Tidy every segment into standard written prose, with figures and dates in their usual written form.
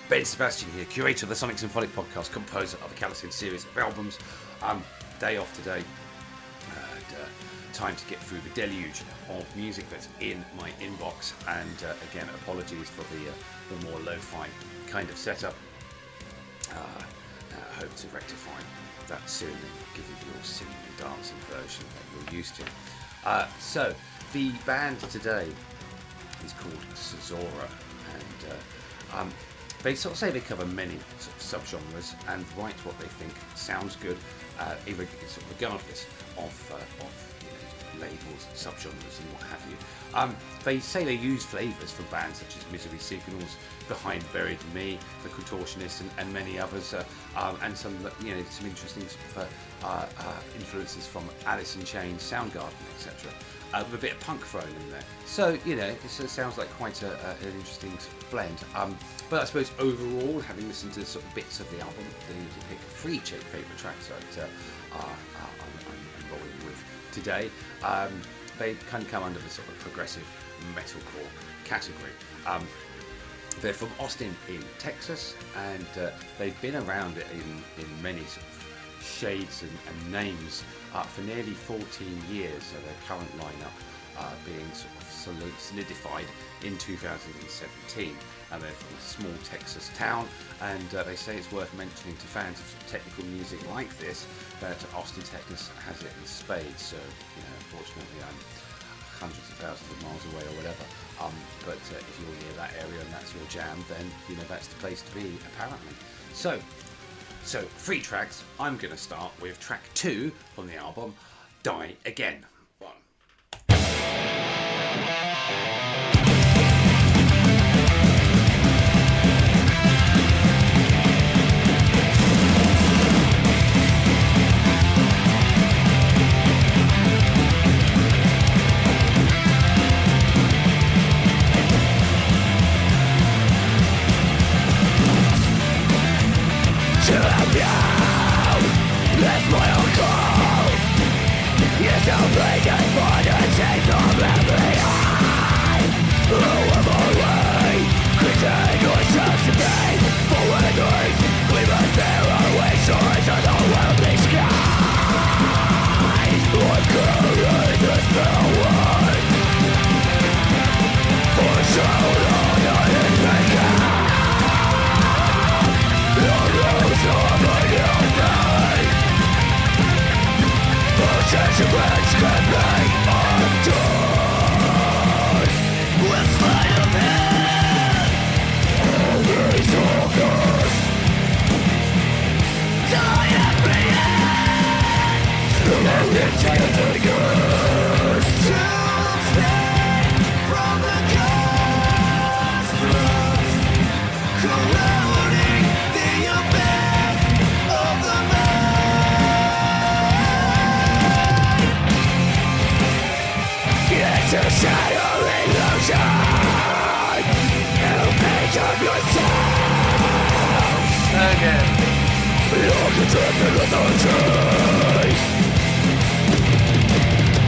Ben Sebastian here, curator of the Sonic Symphonic podcast, composer of the Kalasin series of albums. Day off today, time to get through the deluge of music that's in my inbox, and again, apologies for the more lo-fi kind of setup. I hope to rectify that soon and give you your singing and dancing version that you're used to. So, the band today is called Sozora, and they sort of say they cover many sort of subgenres and write what they think sounds good, regardless of labels, subgenres, and what have you. They say they use flavours from bands such as Misery Signals, Behind Buried Me, The Contortionist, and many others, and some interesting sort of, influences from Alice in Chains, Soundgarden, etc. With a bit of punk thrown in there. So, it sounds like quite an interesting sort of blend. But I suppose overall, having listened to sort of bits of the album, then to pick 3 favourite tracks that I'm rolling with today. They kind of come under the sort of progressive metalcore category. They're from Austin in Texas, and they've been around in many sort of shades and names for nearly 14 years. So their current lineup being sort of solidified in 2017, and they're from a small Texas town, and they say it's worth mentioning to fans of technical music like this that Austin, Texas has it in spades. So unfortunately I'm hundreds of thousands of miles away or whatever, but if you're near that area and that's your jam, then that's the place to be, apparently. So 3 tracks. I'm going to start with track 2 from the album, Die Again. That's my uncle. Yes, I'm breaking for the sake of every eye. Who am I way? Critique or substitute for winners. We must bear our wishes on the worldly skies. What carry this power? For so long I have been the rules of my own life. Judgments can be undone with sleight of hand. All these orders die at the end. And it's antagonist to stand from the cosmos, corroding the abyss of the man. It's a shadow illusion. You page of yourself. Again. You're contracted with authority.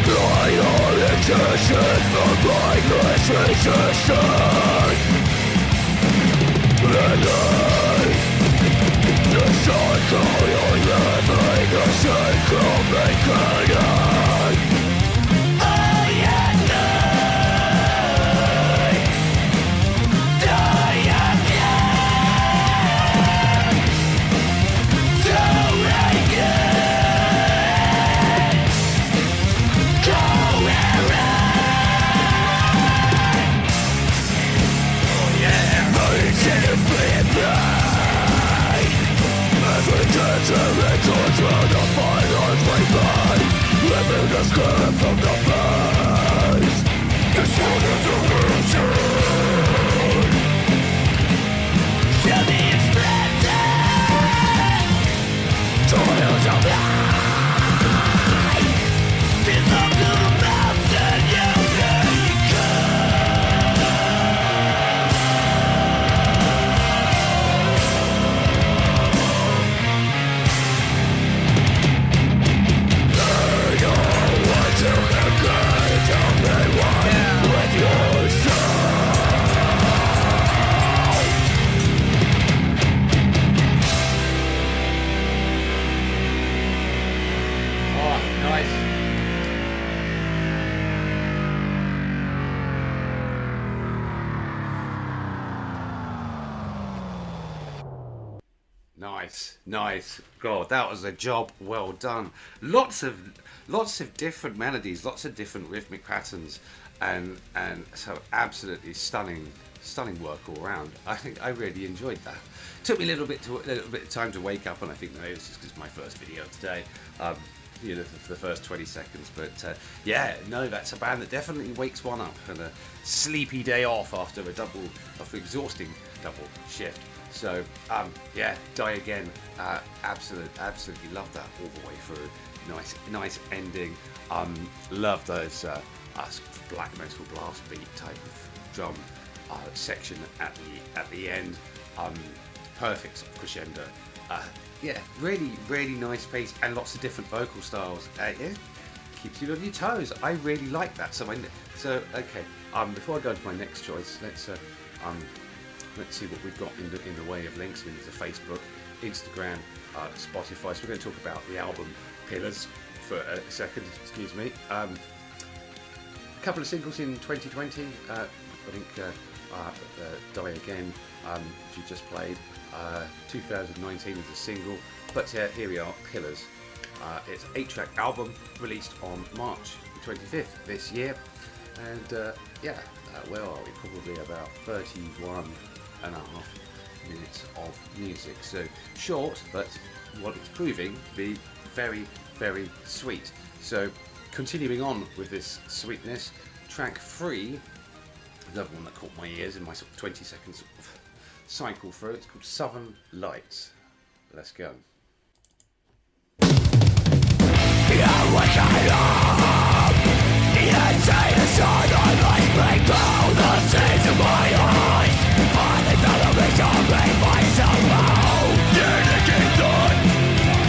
Blind all intentions for mindless resistance. And the cycle you're living, the cycle making. Living the skin from the face. The sword of the illusion. Show me extracted. Toils of life. Dissolve to the mountain you to Nice. God, that was a job well done. Lots of different melodies, lots of different rhythmic patterns, and so absolutely stunning work all around. I think I really enjoyed that. Took me a little bit of time to wake up, and I think maybe it's just because my first video today. For the first 20 seconds, but that's a band that definitely wakes one up on a sleepy day off after exhausting double shift. So Die Again, absolutely love that all the way through. Nice ending. Love those black metal blast beat type of drum section at the end. Perfect sort of crescendo. Really nice piece, and lots of different vocal styles. Keeps you on your toes. I really like that. So okay. Before I go to my next choice, let's see what we've got in the way of links. Into Facebook, Instagram, Spotify. So we're going to talk about the album Pillars for a second. Excuse me. A couple of singles in 2020. I think Die Again, she just played. 2019 as a single, but here we are, Pillars. It's an 8-track album released on March 25th this year, and where are we? Probably about 31 and a half minutes of music. So short, but what it's proving to be very, very sweet. So continuing on with this sweetness, track 3, another one that caught my ears in my sort of 20 seconds of cycle through. It's called Southern Lights. Let's go. Inside the southern lights break through the seams of my eyes. I think that the victim made myself out. Kinetic thought,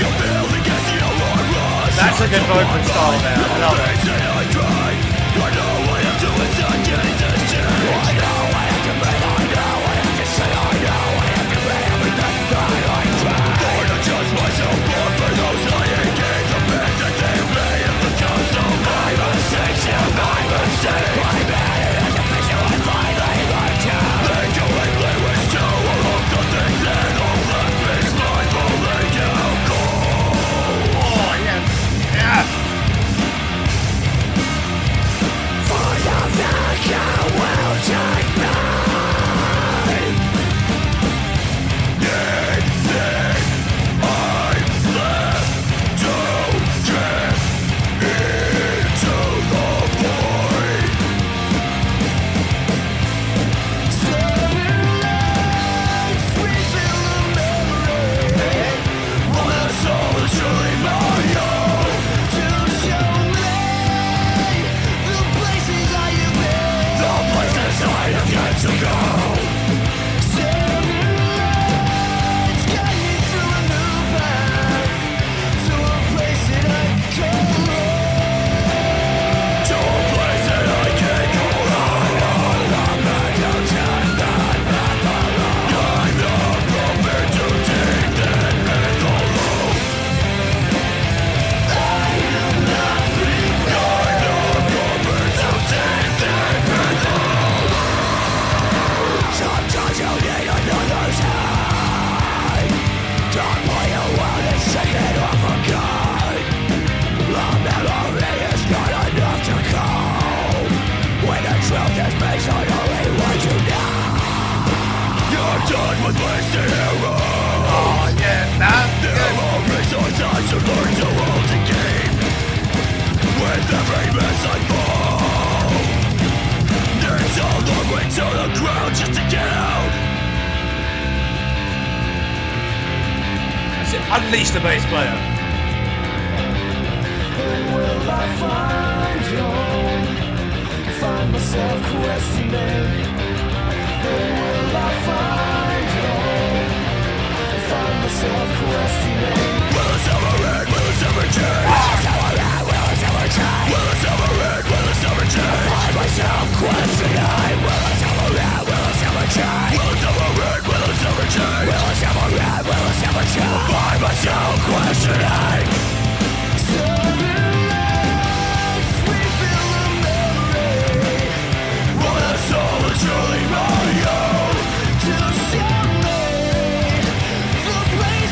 you feel the gas in your eyes. That's a good vocal style there. I love it. I tried. I know I have to inside getting this change. I know I have to make. I know I have to say. I know I have to make everything that I try. For not just myself, but for those I engage. The best that they may have the cost of my mistakes. My mistake. My bad education. I finally learned to. They go and play with two. All of the things that all left makes my belief out cold. Oh yeah. Yeah. For the vacuum will take me. Anything I'm left to drift into the void. Southern lights, we feel the memory. Well, that's all that's truly my own. To show me the places I have been, the places I have yet to go. Southern lights guide me through a new path to a place that I can go. To a place that I can go. I'm not meant to take that path alone. I'm not meant to take that path alone. I am not prepared. I'm not meant to take that path alone. Sometimes you need another's hand. Don't play around and shake it off again. The memory is not enough to go. When the truth is based on only what you know. You're done with wasted arrows. Oh yeah, that's There good. are resources to learn to hold the game. With every miss I fall. It's a long way to the ground just to get out. That's it. Unleash the bass player. Will I find you? Find myself questioning. Will I find you? Find myself questioning. Will it ever end? Will it ever change? Will it ever end? Will it ever change? Will it ever end? Will it ever change? Find myself questioning. Will it ever end? Will it ever change? Will it ever end? Will it ever change? Will it ever end? Will it ever change? Find myself questioning. Southern lights, we feel the memory. Well, that's all that's really my own. To show me the place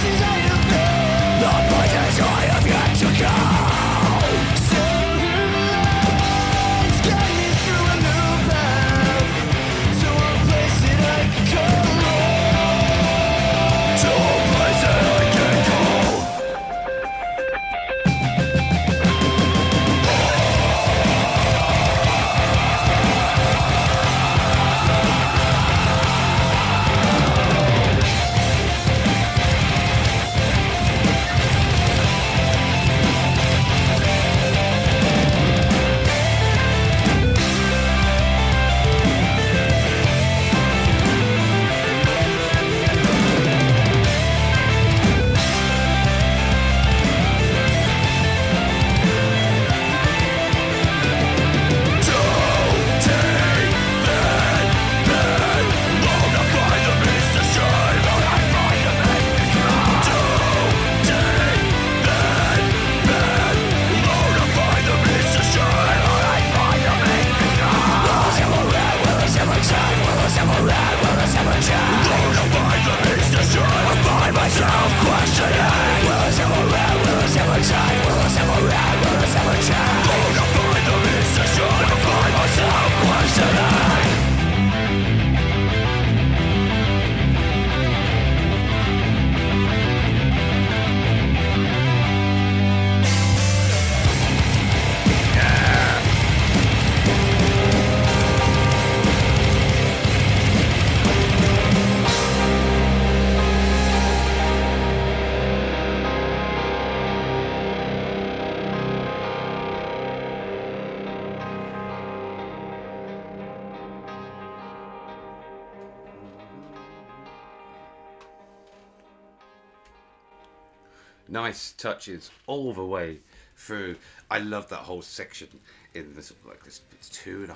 Nice touches all the way through. I love that whole section in the sort of like this 2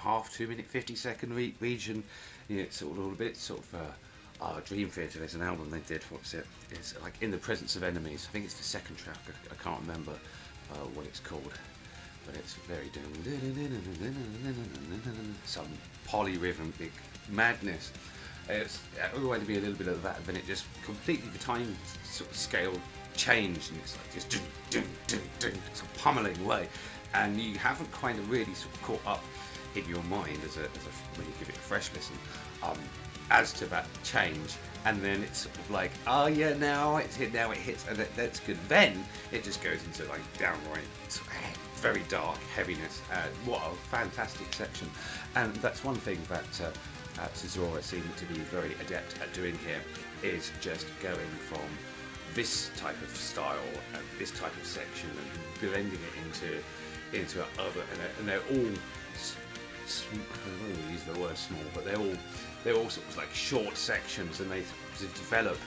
minute 50-second region. It's all a bit sort of Dream Theater. There's an album they did. What's it? It's like In the Presence of Enemies. I think it's the second track. I can't remember what it's called, but it's very some polyrhythmic madness. It reminded me a little bit of that, then it just completely, the time sort of scale changed, and it's like just sort of pummeling way, and you haven't kind of really sort of caught up in your mind as a when you give it a fresh listen as to that change, and then it's sort of like, oh yeah, now it hits, and that's good. Then it just goes into like downright sort of very dark heaviness. What a fantastic section, and that's one thing that Sozora seemed to be very adept at doing here, is just going from this type of style and this type of section and blending it into other, and they're all, I don't know, use the word small, but they're all sort of like short sections, and they develop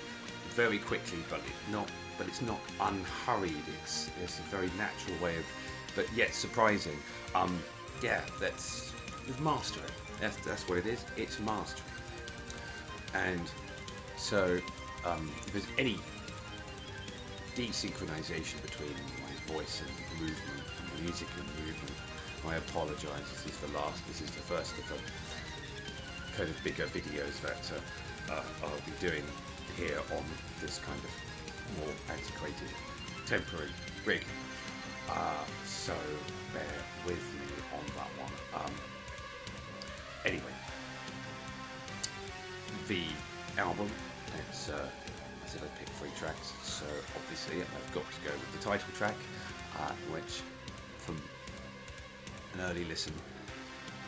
very quickly, but it's not unhurried. It's a very natural way of, but yet surprising. That's mastering. That's what it is. It's mastering. And so, if there's any desynchronization between my voice and movement, and music and movement, I apologise. This is the first of the kind of bigger videos that I'll be doing here on this kind of more antiquated temporary rig. So bear with me on that one. Anyway, the album, it's I said I picked 3 tracks, so obviously I've got to go with the title track, which from an early listen,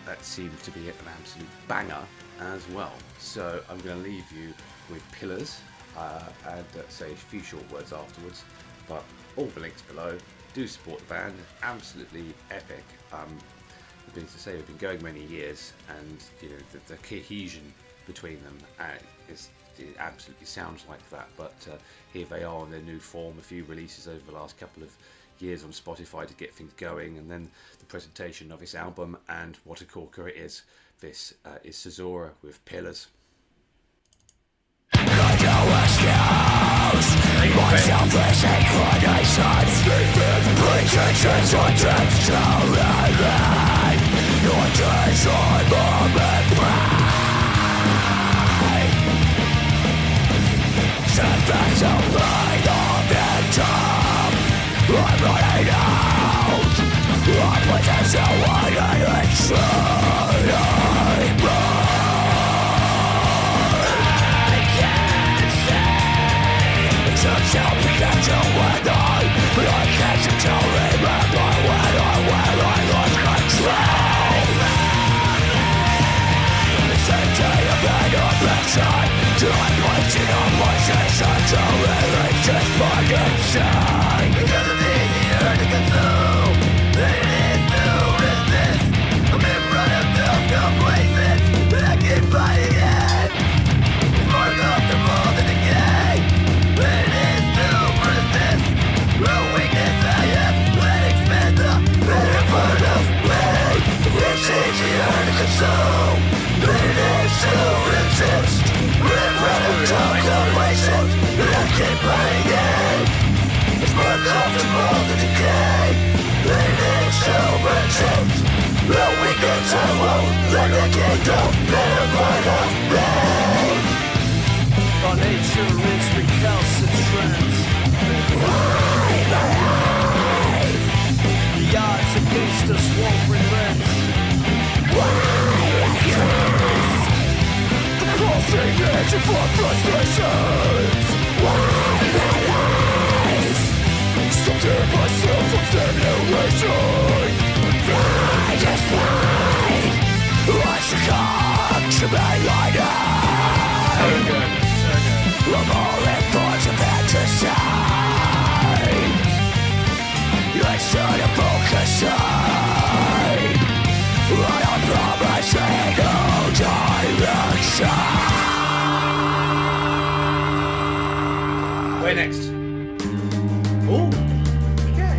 that seems to be an absolute banger as well. So I'm going to leave you with Pillars and say a few short words afterwards, but all the links below. Do support the band, absolutely epic. As I say, we've been going many years, and you know the cohesion between them it absolutely sounds like that. But here they are in their new form. A few releases over the last couple of years on Spotify to get things going, and then the presentation of this album, and what a corker it is. This is Sozora with Pillars. My selfish inclinations, pretensions on depths to remain. Your days are moment pride. Setbacks of pain of the time. I'm running out. I'm potential one and it's tell me that to when I can't tell remember when I lost control. The same day of an affection, I'm pointing on voices until really just my inside. Because it's easier to consume than it is to resist. I'm in front of self-complacent, but I keep fighting it. It's more comfortable than decay. It is to resist the weakness I have. Let expand the better part of me. It's easier to consume than it is to resist. In front of calculations, but I keep playing it. It's more comfortable than decay. It is to resist the weakness I won't let the kingdom better part of me. Our nature is recalcitrant. The odds against us won't relent. The pulsing engine for frustrations. Something myself from stimulation. Just fly. I succumb to my lighter. I'm all in thoughts of fantasy. I should have focused on a promising new direction. Where next? Oh, okay.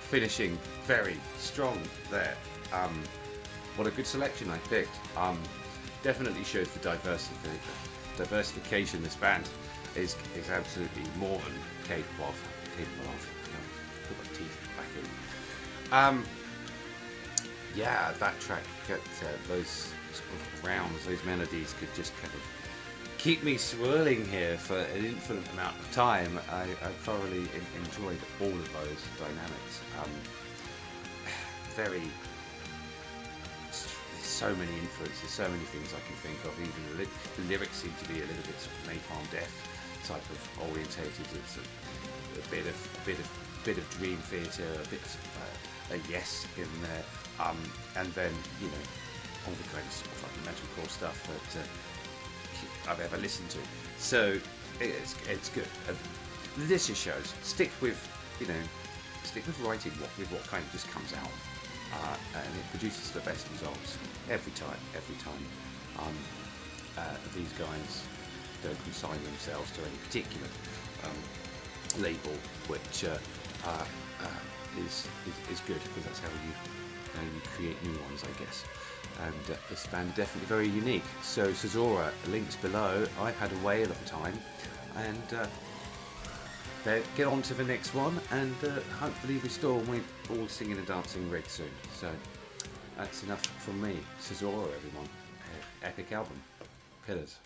Finishing very strong there. What a good selection I picked. Definitely shows the diversification this band is absolutely more than capable of. Put my teeth back in. Yeah, that track, those sort of rounds, those melodies could just kind of keep me swirling here for an infinite amount of time. I thoroughly enjoyed all of those dynamics. There's so many influences, so many things I can think of. Even the lyrics seem to be a little bit sort of Napalm Death type of orientated. It's a bit of Dream Theater, a bit of a Yes in there, and then all the great sort of like metalcore stuff that I've ever listened to. So it's good. This just shows stick with writing what kind of just comes out, and it produces the best results every time. These guys don't consign themselves to any particular label, which is good, because that's how you create new ones, I guess. And this band definitely very unique. So Sozora, links below. I've had a whale of a time, and get on to the next one, and hopefully restore my all singing and dancing rig soon. So that's enough from me. Sozora, everyone. Epic album. Pillars.